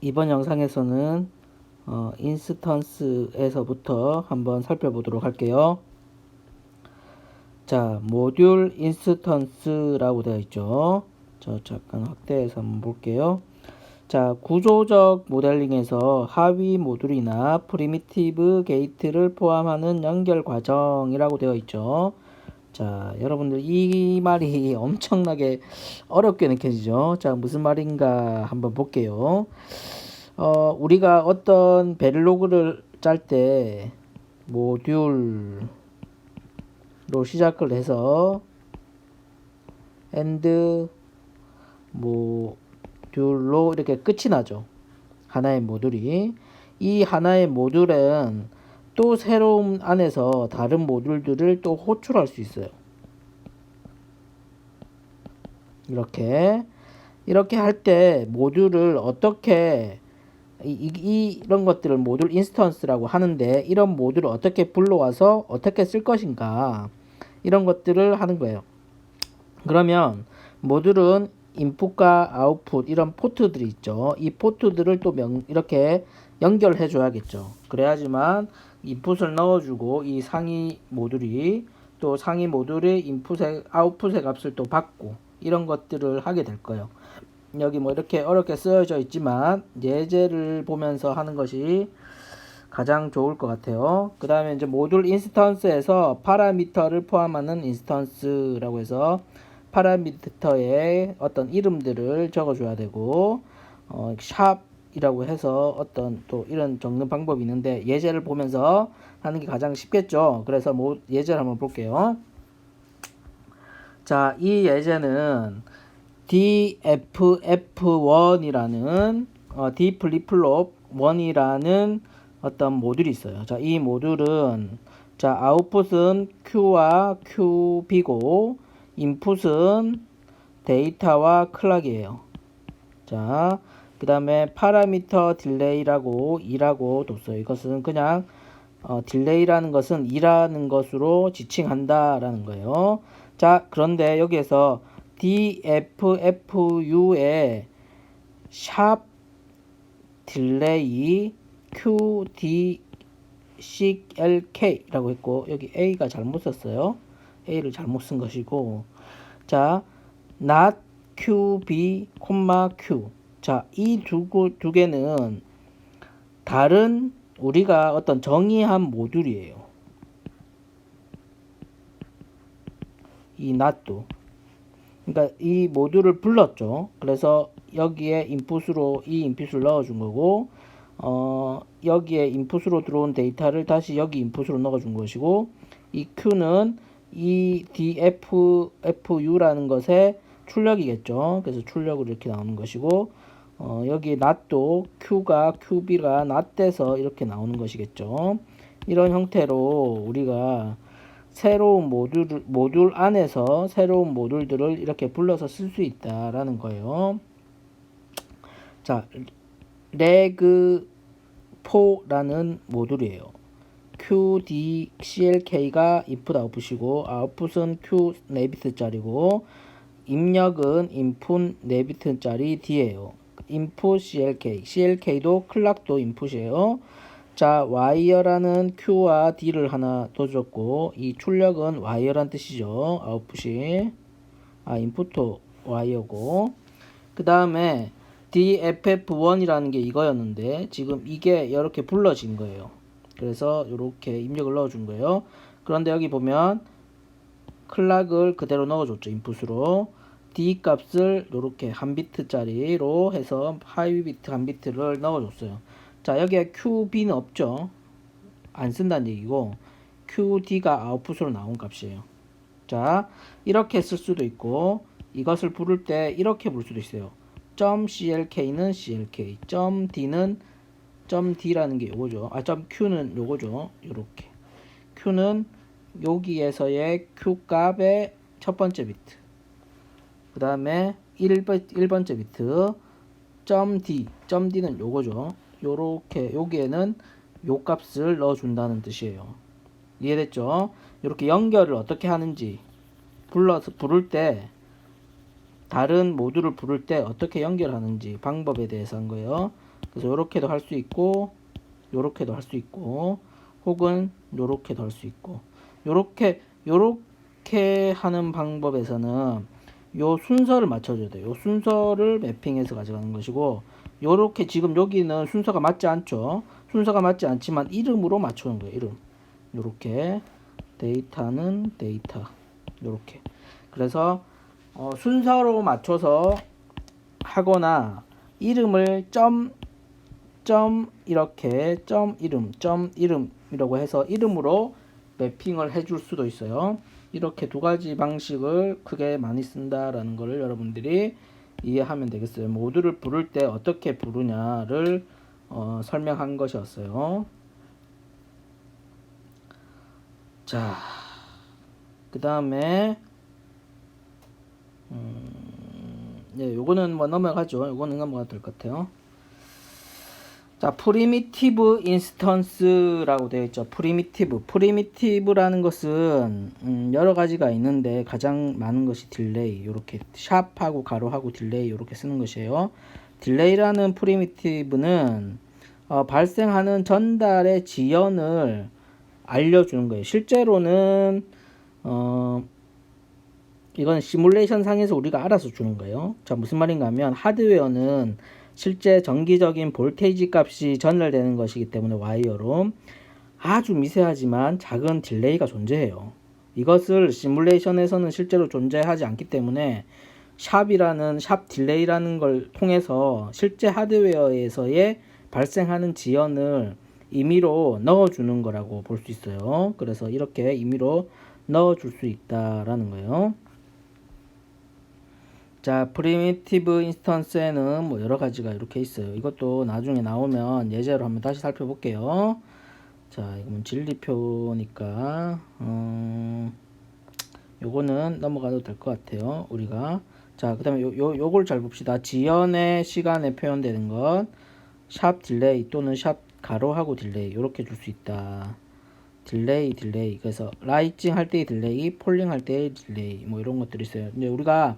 이번 영상에서는 인스턴스에서부터 한번 살펴보도록 할게요. 자, 모듈 인스턴스라고 되어 있죠. 잠깐 확대해서 한번 볼게요. 자, 구조적 모델링에서 하위 모듈이나 프리미티브 게이트를 포함하는 연결 과정이라고 되어 있죠. 자, 여러분들 이 말이 엄청나게 어렵게 느껴지죠. 자, 무슨 말인가 한번 볼게요. 우리가 어떤 베릴로그를 짤 때 모듈로 시작을 해서 엔드 모듈로 이렇게 끝이 나죠. 하나의 모듈이. 이 하나의 모듈은 또 새로운 안에서 다른 모듈들을 또 호출할 수 있어요. 이렇게 할 때 모듈을 어떻게 이런 것들을 모듈 인스턴스라고 하는데, 이런 모듈을 어떻게 불러와서 어떻게 쓸 것인가, 이런 것들을 하는 거예요. 그러면 모듈은 인풋과 아웃풋, 이런 포트들이 있죠. 이 포트들을 또 이렇게 연결해 줘야겠죠. 그래야지만 인풋을 넣어주고 이 상위 모듈이 또 상위 모듈의 인풋의 아웃풋의 값을 또 받고, 이런 것들을 하게 될 거예요. 여기 뭐 이렇게 어렵게 쓰여져 있지만 예제를 보면서 하는 것이 가장 좋을 것 같아요. 그 다음에 이제 모듈 인스턴스에서 파라미터를 포함하는 인스턴스라고 해서 파라미터의 어떤 이름들을 적어줘야 되고, 샵이라고 해서 어떤 또 이런 적는 방법이 있는데, 예제를 보면서 하는 게 가장 쉽겠죠. 그래서 예제를 한번 볼게요. 자, 이 예제는 DFF1이라는 D 플립플롭 1이라는 어떤 모듈이 있어요. 자, 이 모듈은 자, 아웃풋은 Q와 QB고 인풋은 데이터와 클락이에요. 자, 그 다음에 파라미터 딜레이라고 2라고 뒀어요. 이것은 그냥 딜레이라는 것은 2라는 것으로 지칭한다라는 거예요. 자, 그런데 여기에서 DFFU에 샵 딜레이 QDCLK라고 했고, 여기 A가 잘못 썼어요. A를 잘못 쓴 것이고, 자, not QB, Q. 자, 이 두 개는 다른 우리가 어떤 정의한 모듈이에요. 이 not도. 그러니까 이 모듈을 불렀죠. 그래서 여기에 인풋으로 이 인풋을 넣어준 거고, 여기에 인풋으로 들어온 데이터를 다시 여기 인풋으로 넣어준 것이고, 이 Q는 이 DFFU라는 것의 출력이겠죠. 그래서 출력으로 이렇게 나오는 것이고, 여기 not도 Q가 QB가 not돼서 이렇게 나오는 것이겠죠. 이런 형태로 우리가 새로운 모듈 안에서 새로운 모듈들을 이렇게 불러서 쓸 수 있다라는 거예요. 자, reg4라는 모듈이에요. qdclk가 input output이고, output은 q 4비트짜리고, 입력은 input 4비트짜리 d예요. input clk도 클락도 input이에요. 자, 와이어라는 Q와 D를 하나 더 줬고, 이 출력은 와이어란 뜻이죠. 아웃풋이. 인풋도 와이어고. 그 다음에 DFF1이라는 게 이거였는데, 지금 이게 이렇게 불러진 거예요. 그래서 이렇게 입력을 넣어준 거예요. 그런데 여기 보면 클락을 그대로 넣어줬죠. 인풋으로. D 값을 이렇게 한 비트짜리로 해서 하위 비트 한 비트를 넣어줬어요. 자, 여기에 QB는 없죠. 안 쓴다는 얘기고, QD가 아웃풋으로 나온 값이에요. 자, 이렇게 쓸 수도 있고, 이것을 부를 때 이렇게 부를 수도 있어요. .clk는 clk, .d는 .d라는 게 요거죠. .q는 요거죠. 요렇게. q는 여기에서의 q 값의 첫 번째 비트. 그 다음에 1번째 비트. .d는 요거죠. 요렇게 여기에는 요 값을 넣어준다는 뜻이에요. 이해됐죠? 이렇게 연결을 어떻게 하는지, 부를 때 다른 모듈을 부를 때 어떻게 연결하는지 방법에 대해서 한 거예요. 그래서 요렇게도 할 수 있고 요렇게도 할 수 있고 혹은 요렇게도 할 수 있고 요렇게 하는 방법에서는 요 순서를 맞춰줘야 돼요. 요 순서를 매핑해서 가져가는 것이고 요렇게 지금 여기는 순서가 맞지 않죠. 순서가 맞지 않지만 이름으로 맞추는 거예요. 이름 요렇게 데이터는 데이터 요렇게 그래서 순서로 맞춰서 하거나 이름을 점 이렇게 점 이름이라고 해서 이름으로 매핑을 해줄 수도 있어요. 이렇게 두 가지 방식을 크게 많이 쓴다라는 것을 여러분들이 이해하면 되겠어요. 모두를 부를 때 어떻게 부르냐를 설명한 것이었어요. 자, 그 다음에 네, 요거는 뭐 넘어가죠. 요거는 넘어가도 될 것 같아요. 자, 프리미티브 인스턴스라고 되어 있죠. 프리미티브라는 것은 여러 가지가 있는데 가장 많은 것이 딜레이. 이렇게 샵하고 가로하고 딜레이 이렇게 쓰는 것이에요. 딜레이라는 프리미티브는 발생하는 전달의 지연을 알려주는 거예요. 실제로는 이건 시뮬레이션 상에서 우리가 알아서 주는 거예요. 자, 무슨 말인가 하면 하드웨어는 실제 정기적인 볼테이지 값이 전달되는 것이기 때문에 와이어로 아주 미세하지만 작은 딜레이가 존재해요. 이것을 시뮬레이션에서는 실제로 존재하지 않기 때문에 샵 딜레이라는 걸 통해서 실제 하드웨어에서의 발생하는 지연을 임의로 넣어주는 거라고 볼 수 있어요. 그래서 이렇게 임의로 넣어줄 수 있다라는 거예요. 자, 프리미티브 인스턴스에는 뭐 여러 가지가 이렇게 있어요. 이것도 나중에 나오면 예제로 한번 다시 살펴볼게요. 자, 이건 진리표니까 요거는 넘어가도 될 것 같아요. 우리가 자, 그 다음에 요걸 잘 봅시다. 지연의 시간에 표현되는 것 샵 딜레이 또는 샵 가로하고 딜레이 이렇게 줄 수 있다. 딜레이 그래서 라이징 할 때의 딜레이, 폴링 할 때의 딜레이 뭐 이런 것들이 있어요. 근데 우리가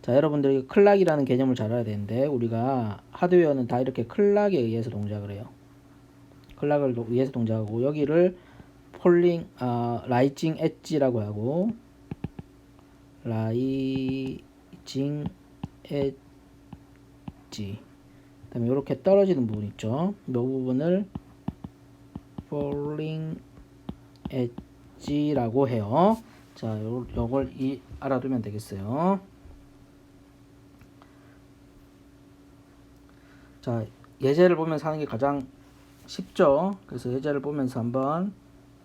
자, 여러분들이 클락이라는 개념을 잘 알아야 되는데 우리가 하드웨어는 다 이렇게 클락에 의해서 동작을 해요. 클락을 위해서 동작하고 여기를 폴링 라이징 엣지라고 하고 라이징 엣지 그다음에 이렇게 떨어지는 부분 있죠. 이 부분을 폴링 엣지라고 해요. 자, 요걸 알아두면 되겠어요. 자, 예제를 보면서 하는 게 가장 쉽죠. 그래서 예제를 보면서 한번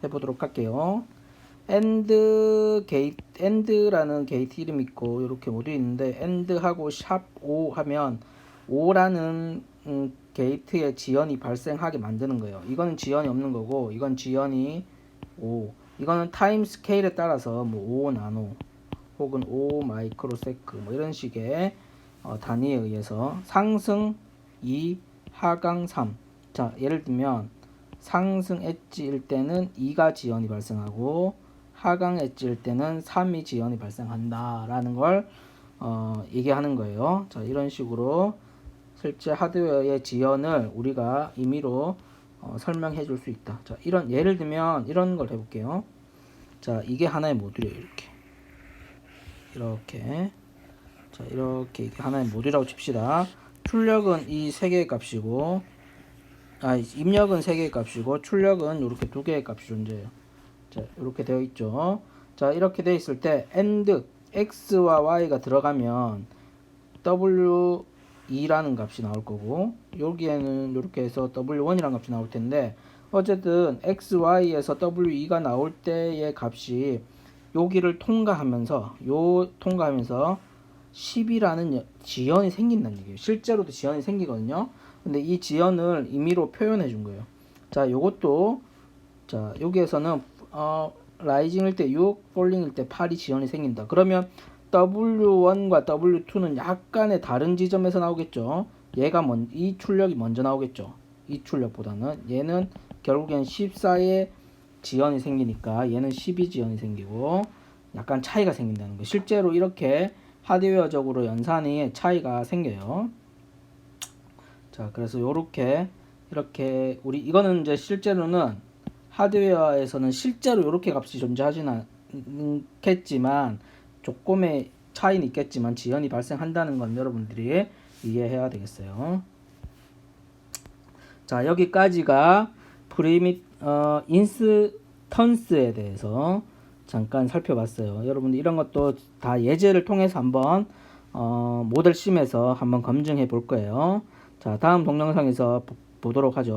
해보도록 할게요. end라는 게이트 이름 있고 이렇게 모두 있는데 end하고 샵 5 하면 5라는 게이트의 지연이 발생하게 만드는 거예요. 이거는 지연이 없는 거고 이건 지연이 5. 이거는 타임 스케일에 따라서 뭐 5 나노 혹은 5 마이크로세크 뭐 이런 식의 단위에 의해서 상승 2, 하강 3. 자, 예를 들면 상승 엣지일 때는 2가 지연이 발생하고 하강 엣지일 때는 3이 지연이 발생한다 라는 걸 얘기하는 거예요. 자, 이런 식으로 실제 하드웨어의 지연을 우리가 임의로 설명해 줄 수 있다. 자, 예를 들면 이런 걸 해볼게요. 자, 이게 하나의 모듈이에요. 이렇게 자, 이렇게 이게 하나의 모듈이라고 칩시다. 출력은 이 세 개의 값이고 입력은 세 개의 값이고 출력은 이렇게 두 개의 값이 존재해요. 자, 이렇게 되어 있죠. 자, 이렇게 되어 있을 때 AND x와 y가 들어가면 w2라는 값이 나올 거고 여기에는 이렇게 해서 w1이라는 값이 나올 텐데 어쨌든 x, y에서 w2가 나올 때의 값이 여기를 통과하면서 10이라는 지연이 생긴다는 얘기예요. 실제로도 지연이 생기거든요. 근데 이 지연을 임의로 표현해 준 거예요. 자, 요것도 자, 여기에서는 라이징일 때 6, 폴링일 때 8이 지연이 생긴다. 그러면 W1과 W2는 약간의 다른 지점에서 나오겠죠. 이 출력이 먼저 나오겠죠. 이 출력보다는 얘는 결국엔 14에 지연이 생기니까 얘는 12 지연이 생기고 약간 차이가 생긴다는 거예요. 실제로 이렇게 하드웨어적으로 연산이 차이가 생겨요. 자, 자, 그래서 이렇게 우리 이거는 이제 실제로는 하드웨어에서는 실제로 이렇게 값이 존재하지는 않겠지만 조금의 차이는 있겠지만 지연이 발생한다는 건 여러분들이 이해해야 되겠어요. 자, 여기까지가 인스턴스에 대해서 잠깐 살펴봤어요. 여러분들 이런 것도 다 예제를 통해서 한번 모델 심에서 한번 검증해 볼 거예요. 자, 다음 동영상에서 보도록 하죠.